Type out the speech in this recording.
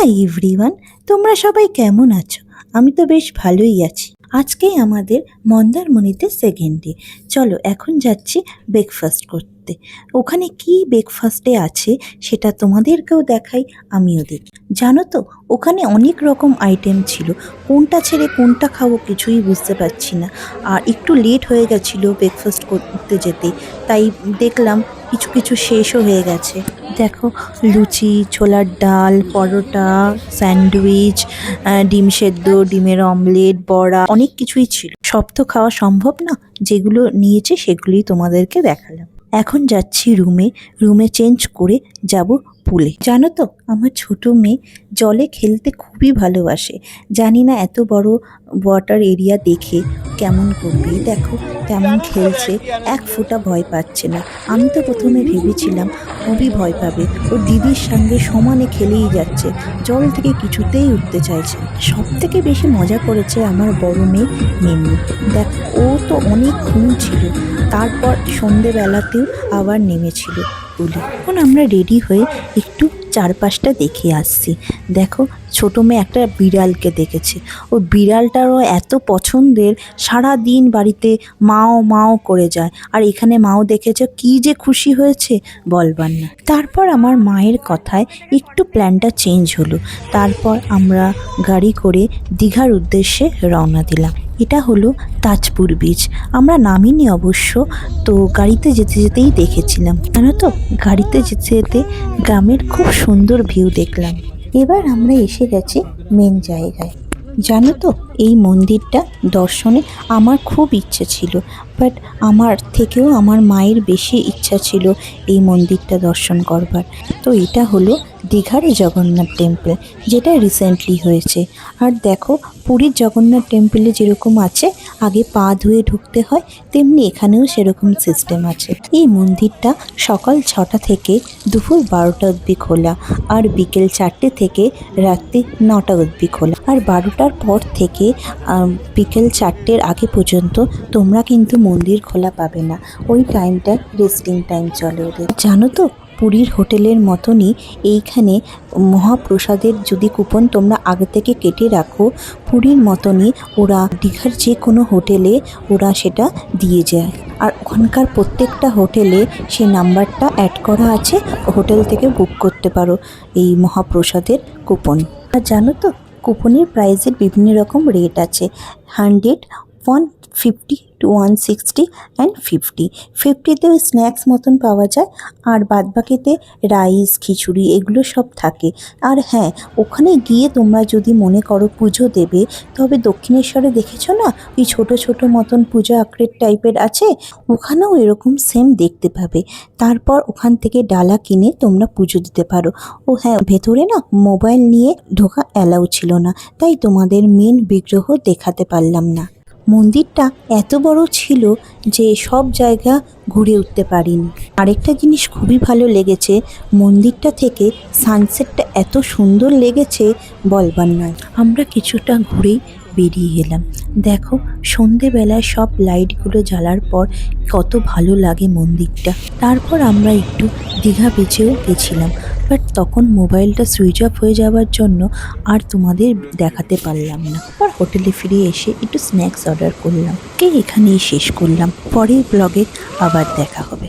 Hi everyone, তোমরা সবাই কেমন আছো? আমি তো বেশ ভালোই আছি। আজকেই আমাদের মন্দারমণিতে সেকেন্ড ডে। চলো এখন যাচ্ছি ব্রেকফাস্ট করতে। ওখানে কি ব্রেকফাস্টে আছে সেটা তোমাদেরকেও দেখাই, আমিও দেখি। জানো তো ওখানে অনেক রকম আইটেম ছিল, কোনটা ছেড়ে কোনটা খাবো কিছুই বুঝতে পারছি না। আর একটু লেট হয়ে গেছিলো ব্রেকফাস্ট করতে যেতে, তাই দেখলাম কিছু কিছু শেষও হয়ে গেছে। দেখো, লুচি, ছোলার ডাল, পরোটা, স্যান্ডউইচ, ডিম সেদ্ধ, ডিমের অমলেট, বড়া, অনেক কিছুই ছিল। সব তো খাওয়া সম্ভব না, যেগুলো নিয়েছে সেগুলোই তোমাদেরকে দেখালাম। এখন যাচ্ছি রুমে চেঞ্জ করে যাব পুলে। জানো তো আমার ছোট মেয়ে জলে খেলতে খুবই ভালোবাসে। জানি না এত বড় ওয়াটার এরিয়া দেখে কেমন করবে। দেখো কেমন খেলছে, এক ফোঁটা ভয় পাচ্ছে না। আমি তো প্রথমে ভেবেছিলাম খুবই ভয় পাবে, ও দিদির সঙ্গে সমানে খেলেই যাচ্ছে, জল থেকে কিছুতেই উঠতে চাইছে। সব থেকে বেশি মজা করেছে আমার বড় মেয়ে মিমি। দেখ, ও তো অনেকক্ষণ ছিল, তারপর সন্ধেবেলাতেও আবার নেমেছিল পুলে। এখন আমরা রেডি হয়ে একটু চারপাশটা দেখে আসছি। দেখো, ছোট মেয়ে একটা বিড়ালকে দেখেছে, ও বিড়ালটারও এত পছন্দের, সারা দিন বাড়িতে মাও মাও করে যায়। আর এখানে মাও দেখেছে, কি যে খুশি হয়েছে বলবার না। তারপর আমার মায়ের কথায় একটু প্ল্যানটা চেঞ্জ হলো। তারপর আমরা গাড়ি করে দীঘার উদ্দেশ্যে রওনা দিলাম। এটা হলো তাজপুর বিচ। আমরা নামিনি অবশ্য, তো গাড়িতে যেতে যেতেই দেখেছিলাম। জানো তো, গাড়িতে যেতে যেতে গ্রামের খুব সুন্দর ভিউ দেখলাম। এবার আমরা এসে গেছি মেন জায়গায়। জানো তো, এই মন্দিরটা দর্শনে আমার খুব ইচ্ছে ছিল, বাট আমার থেকেও আমার মায়ের বেশি ইচ্ছা ছিল এই মন্দিরটা দর্শন করবার। তো এটা হলো দীঘার জগন্নাথ টেম্পল, যেটা রিসেন্টলি হয়েছে। আর দেখো, পুরীর জগন্নাথ টেম্পলে যেরকম আছে আগে পা ধুয়ে ঢুকতে হয়, তেমনি এখানেও সেরকম সিস্টেম আছে। এই মন্দিরটা সকাল 6টা থেকে দুপুর 12টা অবধি খোলা, আর বিকেল 4টে থেকে রাত্রি 9টা অবধি খোলা। আর 12টার পর থেকে বিকেল 4টের আগে পর্যন্ত তোমরা কিন্তু মন্দির খোলা পাবে না। ওই টাইমটা রেস্টিং টাইম চলে ওদের। জানো তো, পুরীর হোটেলের মতনই এইখানে মহাপ্রসাদের যদি কুপন তোমরা আগে থেকে কেটে রাখো, পুরীর মতনই ওরা দীঘার যে কোনো হোটেলে ওরা সেটা দিয়ে যায়। আর ওখানকার প্রত্যেকটা হোটেলে সেই নাম্বারটা অ্যাড করা আছে, হোটেল থেকে বুক করতে পারো এই মহাপ্রসাদের কুপন। আর জানো তো, কুপনের প্রাইসের বিভিন্ন রকম রেট আছে। 100, 150 to 160 অ্যান্ড 50তেও স্ন্যাক্স মতন পাওয়া যায়, আর বাদবাকিতে রাইস, খিচুড়ি এগুলো সব থাকে। আর হ্যাঁ, ওখানে গিয়ে তোমরা যদি মনে করো পুজো দেবে, তবে দক্ষিণেশ্বরে দেখেছো না ওই ছোট ছোট মতন পূজা আক্রের টাইপের আছে, ওখানেও এরকম সেম দেখতে পাবে। তারপর ওখান থেকে ডালা কিনে তোমরা পুজো দিতে পারো। ও হ্যাঁ, ভেতরে না মোবাইল নিয়ে ঢোকা অ্যালাউ ছিল না, তাই তোমাদের মেন বিগ্রহ দেখাতে পারলাম না। মন্দিরটা এত বড় ছিল যে সব জায়গা ঘুরে উঠতে পারিনি। আরেকটা জিনিস খুবই ভালো লেগেছে, মন্দিরটা থেকে সানসেটটা এত সুন্দর লেগেছে বলবার নয়। আমরা কিছুটা ঘুরেই বেরিয়ে গেলাম। দেখো, সন্ধেবেলায় সব লাইটগুলো জ্বালার পর কত ভালো লাগে মন্দিরটা। তারপর আমরা একটু দীঘা বিচেও গেছিলাম, বাট তখন মোবাইলটা সুইচ অফ হয়ে যাওয়ার জন্য আর তোমাদের দেখাতে পারলাম না। আর হোটেলে ফিরে এসে একটু স্ন্যাক্স অর্ডার করলাম। এখানেই শেষ করলাম, পরের ব্লগে আবার দেখা হবে।